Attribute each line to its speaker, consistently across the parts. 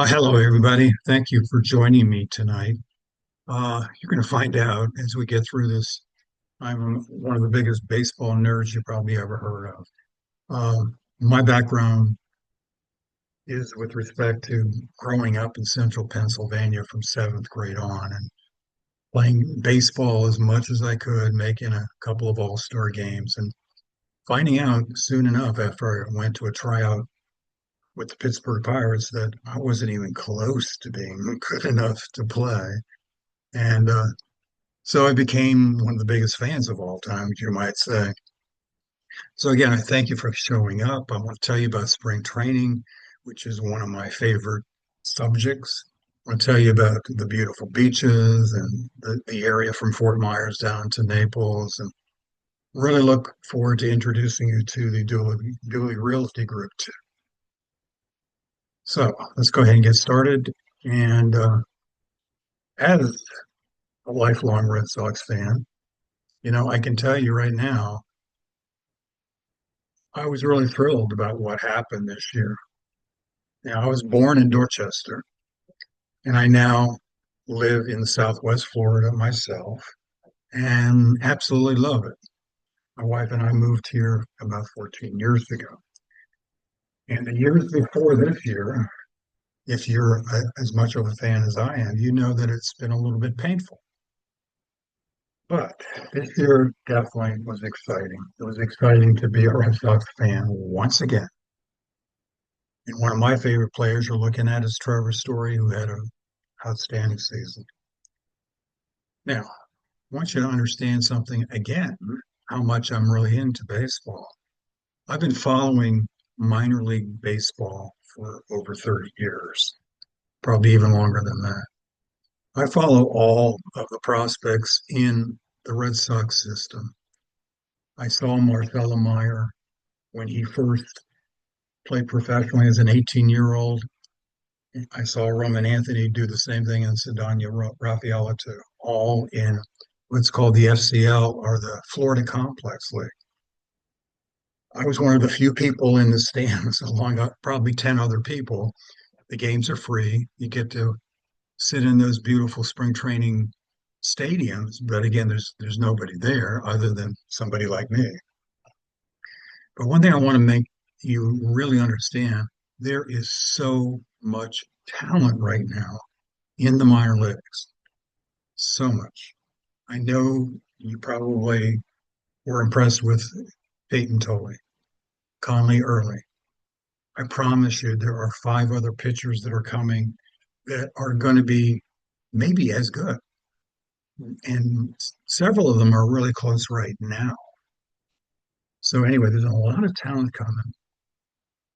Speaker 1: Hello, everybody. Thank you for joining me tonight. You're going to find out as we get through this. I'm one of the biggest baseball nerds you probably ever heard of. My background is with respect to growing up in central Pennsylvania from seventh grade on and playing baseball as much as I could, making a couple of all-star games, and finding out soon enough after I went to a tryout with the Pittsburgh Pirates that I wasn't even close to being good enough to play. And So I became one of the biggest fans of all time, you might say. So again, I thank you for showing up. I want to tell you about spring training, which is one of my favorite subjects. I want to tell you about the beautiful beaches and the area from Fort Myers down to Naples, and really look forward to introducing you to the Dooley Realty Group too. So let's go ahead and get started. And As a lifelong Red Sox fan, I can tell you right now, I was really thrilled about what happened this year. I was born in Dorchester, and I now live in Southwest Florida myself and absolutely love it. My wife and I moved here about 14 years ago. And the years before this year, if you're as much of a fan as I am, you know that it's been a little bit painful. But this year definitely was exciting. It was exciting to be a Red Sox fan once again. And one of my favorite players you're looking at is Trevor Story, who had an outstanding season. Now, I want you to understand something again, how much I'm really into baseball. I've been following minor league baseball for over 30 years, probably even longer than that. I follow all of the prospects in the Red Sox system. I saw Marcelo Meyer when he first played professionally as an 18-year-old. I saw Roman Anthony do the same thing in Ceddanha Rafaela too, all in what's called the FCL or the Florida Complex League. I was one of the few people in the stands, along with probably 10 other people. The games are free. You get to sit in those beautiful spring training stadiums, but again, there's nobody there other than somebody like me. But one thing I want to make you really understand, there is so much talent right now in the minor leagues. So much. I know you probably were impressed with Peyton Tolley, Conley Early. I promise you, there are five other pitchers that are coming that are going to be maybe as good. And several of them are really close right now. So, anyway, there's a lot of talent coming,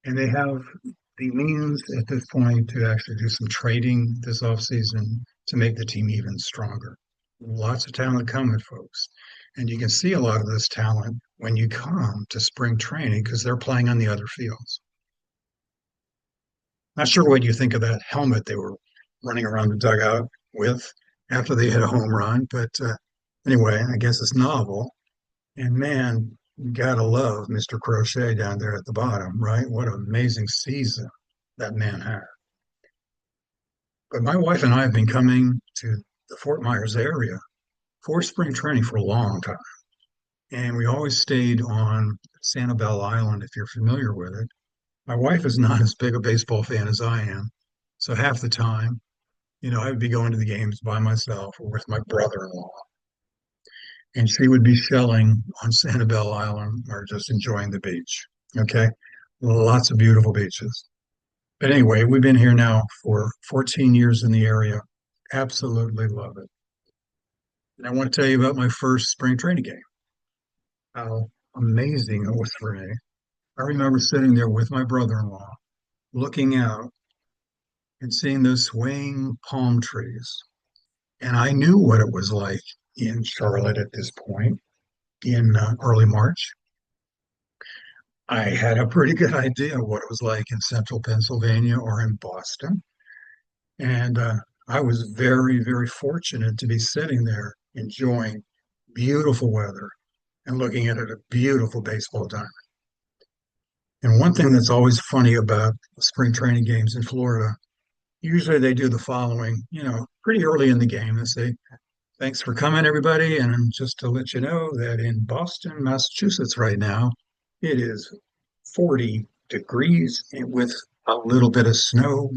Speaker 1: and they have the means at this point to actually do some trading this offseason to make the team even stronger. Lots of talent coming, folks. And you can see a lot of this talent when you come to spring training because they're playing on the other fields. Not sure what you think of that helmet they were running around the dugout with after they hit a home run, but anyway, I guess it's novel. And man, you gotta love Mr. Crochet down there at the bottom, right? What an amazing season that man had. But my wife and I have been coming to the Fort Myers area for spring training for a long time. And we always stayed on Sanibel Island, if you're familiar with it. My wife is not as big a baseball fan as I am. So half the time, I would be going to the games by myself or with my brother-in-law. And she would be shelling on Sanibel Island or just enjoying the beach. Okay. Lots of beautiful beaches. But anyway, we've been here now for 14 years in the area. Absolutely love it. And I want to tell you about my first spring training game, how amazing it was for me. I remember sitting there with my brother-in-law, looking out and seeing those swaying palm trees. And I knew what it was like in Charlotte at this point in early March. I had a pretty good idea of what it was like in central Pennsylvania or in Boston. And I was very, very fortunate to be sitting there enjoying beautiful weather and looking at a beautiful baseball diamond. And one thing that's always funny about spring training games in Florida Usually they do the following, pretty early in the game. They say, thanks for coming, everybody. And just to let you know that in Boston, Massachusetts right now, it is 40 degrees and with a little bit of snow.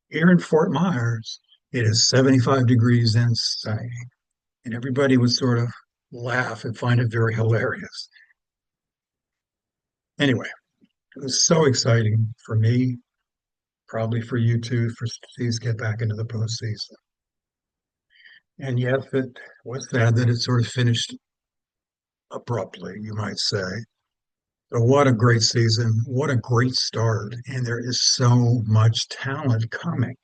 Speaker 1: Here in Fort Myers, it is 75 degrees and sunny. And everybody would sort of laugh and find it very hilarious. Anyway, it was so exciting for me, probably for you too, for Steve's get back into the postseason. And yes, it was sad that it sort of finished abruptly, you might say. But what a great season. What a great start. And there is so much talent coming.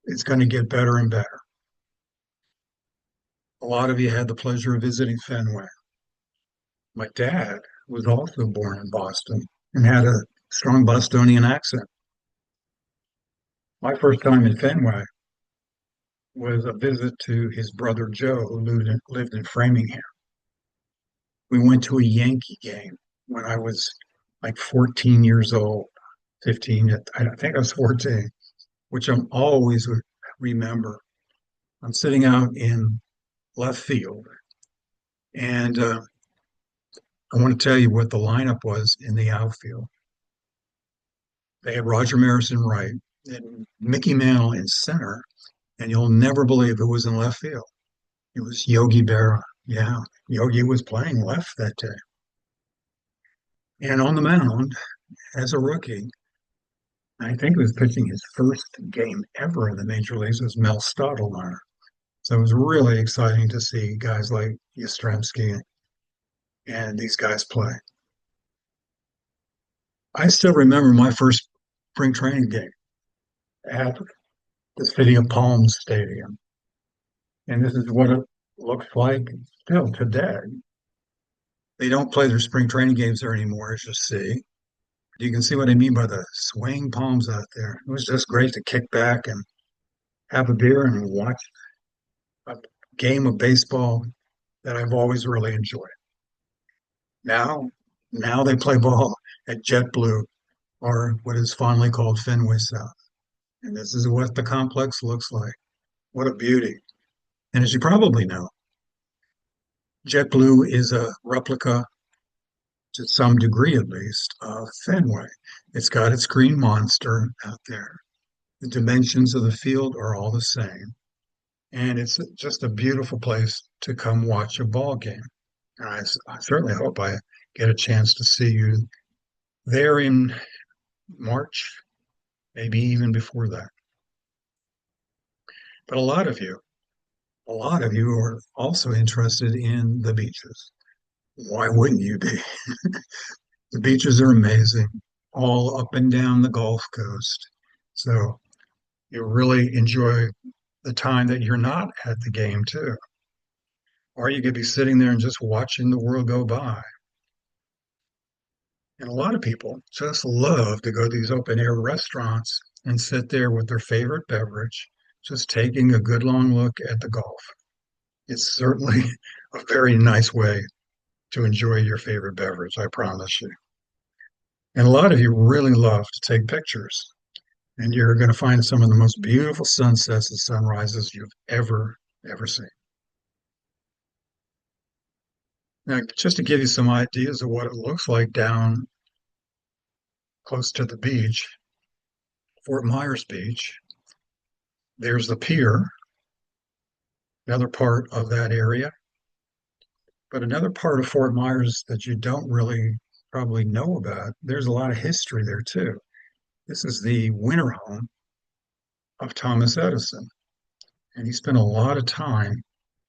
Speaker 1: It's going to get better and better. A lot of you had the pleasure of visiting Fenway. My dad was also born in Boston and had a strong Bostonian accent. My first time in Fenway was a visit to his brother Joe, who lived in Framingham. We went to a Yankee game when I was like 14 years old, 15, I think I was 14, which I'm always remember. I'm sitting out in left field, and I want to tell you what the lineup was in the outfield. They had Roger Maris in right, and Mickey Mantle in center, and you'll never believe it was in left field. It was Yogi Berra. Yeah, Yogi was playing left that day. And on the mound, as a rookie, I think he was pitching his first game ever in the major leagues, was Mel Stottlemyre. So it was really exciting to see guys like Yastrzemski and these guys play. I still remember my first spring training game at the City of Palms Stadium. And this is what it looks like still today. They don't play their spring training games there anymore, as you see. You can see what I mean by the swaying palms out there. It was just great to kick back and have a beer and watch a game of baseball that I've always really enjoyed. Now, now they play ball at JetBlue, or what is fondly called Fenway South. And this is what the complex looks like. What a beauty. And as you probably know, JetBlue is a replica, to some degree at least, of Fenway. It's got its green monster out there. The dimensions of the field are all the same. And it's just a beautiful place to come watch a ball game. And I certainly hope I get a chance to see you there in March, maybe even before that. But a lot of you are also interested in the beaches. Why wouldn't you be? The beaches are amazing, all up and down the Gulf Coast. So you really enjoy the time that you're not at the game too. Or you could be sitting there and just watching the world go by. And a lot of people just love to go to these open air restaurants and sit there with their favorite beverage, just taking a good long look at the Gulf. It's certainly a very nice way to enjoy your favorite beverage, I promise you. And a lot of you really love to take pictures, and you're going to find some of the most beautiful sunsets and sunrises you've ever seen. Now, just to give you some ideas of what it looks like down close to the beach, Fort Myers Beach, there's the pier, another part of that area. But another part of Fort Myers that you don't really probably know about, there's a lot of history there too. This is the winter home of Thomas Edison, and he spent a lot of time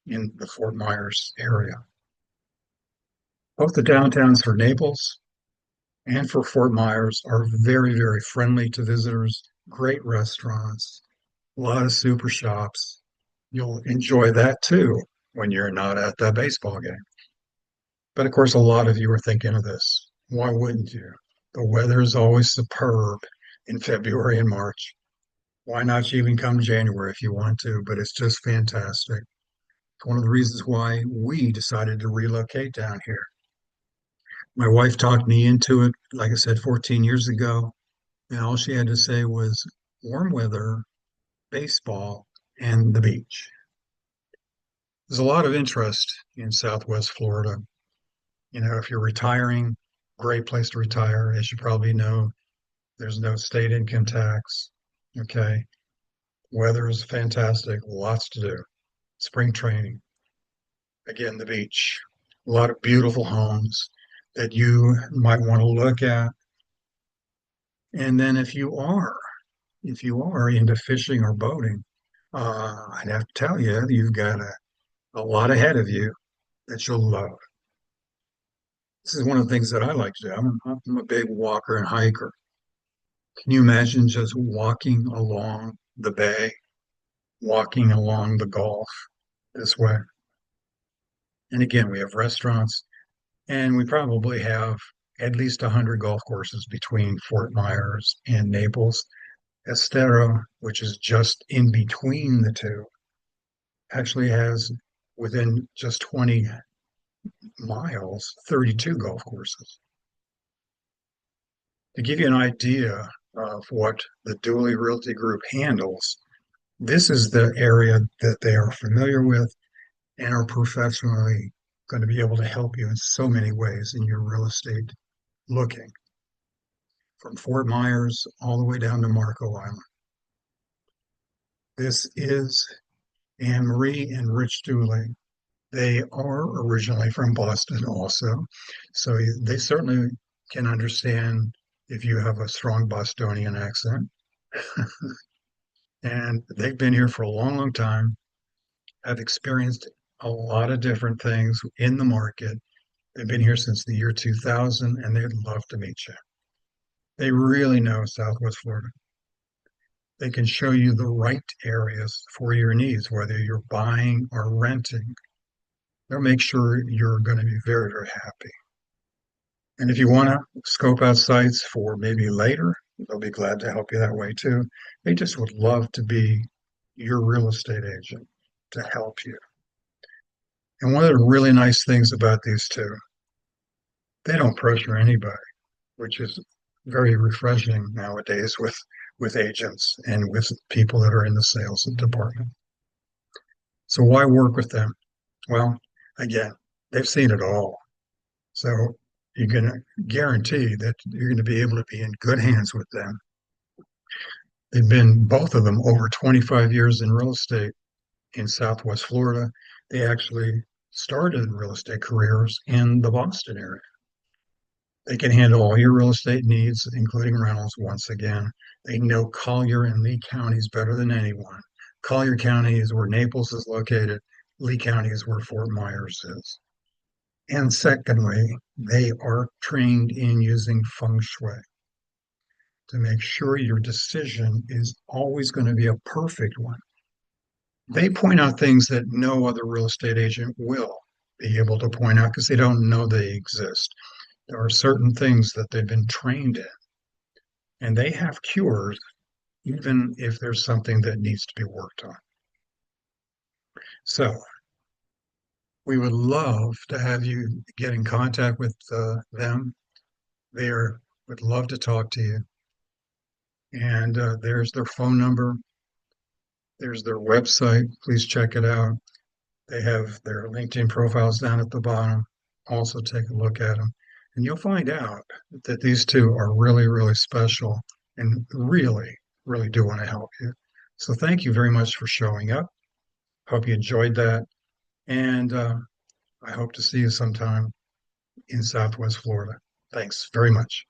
Speaker 1: in the Fort Myers area. Both the downtowns for Naples and for Fort Myers are very friendly to visitors, great restaurants, a lot of super shops. You'll enjoy that too when you're not at the baseball game. But of course, a lot of you are thinking of this. Why wouldn't you? The weather is always superb in February and March. Why not even come January if you want to? But it's just fantastic. It's one of the reasons why we decided to relocate down here. My wife talked me into it, like I said, 14 years ago, and all she had to say was warm weather baseball, and the beach. There's a lot of interest in Southwest Florida. You know, if you're retiring, great place to retire. As you probably know, there's no state income tax. Okay. Weather is fantastic, lots to do. Spring training, again, the beach, a lot of beautiful homes that you might want to look at. And then if you are into fishing or boating, I'd have to tell you, you've got a lot ahead of you that you'll love. This is one of the things that I like to do. I'm a big walker and hiker. Can you imagine just walking along the bay, walking along the Gulf this way? And again, we have restaurants, and we probably have at least 100 golf courses between Fort Myers and Naples. Estero, which is just in between the two, actually has within just 20 miles 32 golf courses. To give you an idea of what the Dooley Realty Group handles, this is the area that they are familiar with and are professionally going to be able to help you in so many ways in your real estate looking, from Fort Myers all the way down to Marco Island. This is Anne Marie and Rich Dooley. They are originally from Boston also, so they certainly can understand if you have a strong Bostonian accent. And they've been here for a long, long time, have experienced a lot of different things in the market. They've been here since the year 2000, and they'd love to meet you. They really know Southwest Florida. They can show you the right areas for your needs, whether you're buying or renting. They'll make sure you're going to be very, very happy. And if you want to scope out sites for maybe later, they'll be glad to help you that way too. They just would love to be your real estate agent to help you. And one of the really nice things about these two, they don't pressure anybody, which is very refreshing nowadays with agents and with people that are in the sales department. So why work with them? Well, again, they've seen it all. So you can guarantee that you're going to be able to be in good hands with them. They've been, both of them, over 25 years in real estate in Southwest Florida. They actually started real estate careers in the Boston area. They can handle all your real estate needs, including rentals, once again. They know Collier and Lee counties better than anyone. Collier County is where Naples is located. Lee County is where Fort Myers is. And secondly, they are trained in using feng shui to make sure your decision is always going to be a perfect one. They point out things that no other real estate agent will be able to point out because they don't know they exist. There are certain things that they've been trained in, and they have cures even if there's something that needs to be worked on. So we would love to have you get in contact with them. They would love to talk to you. And there's their phone number. There's their website. Please check it out. They have their LinkedIn profiles down at the bottom. Also take a look at them. And you'll find out that these two are really, really special and really, really do want to help you. So thank you very much for showing up. Hope you enjoyed that. And I hope to see you sometime in Southwest Florida. Thanks very much.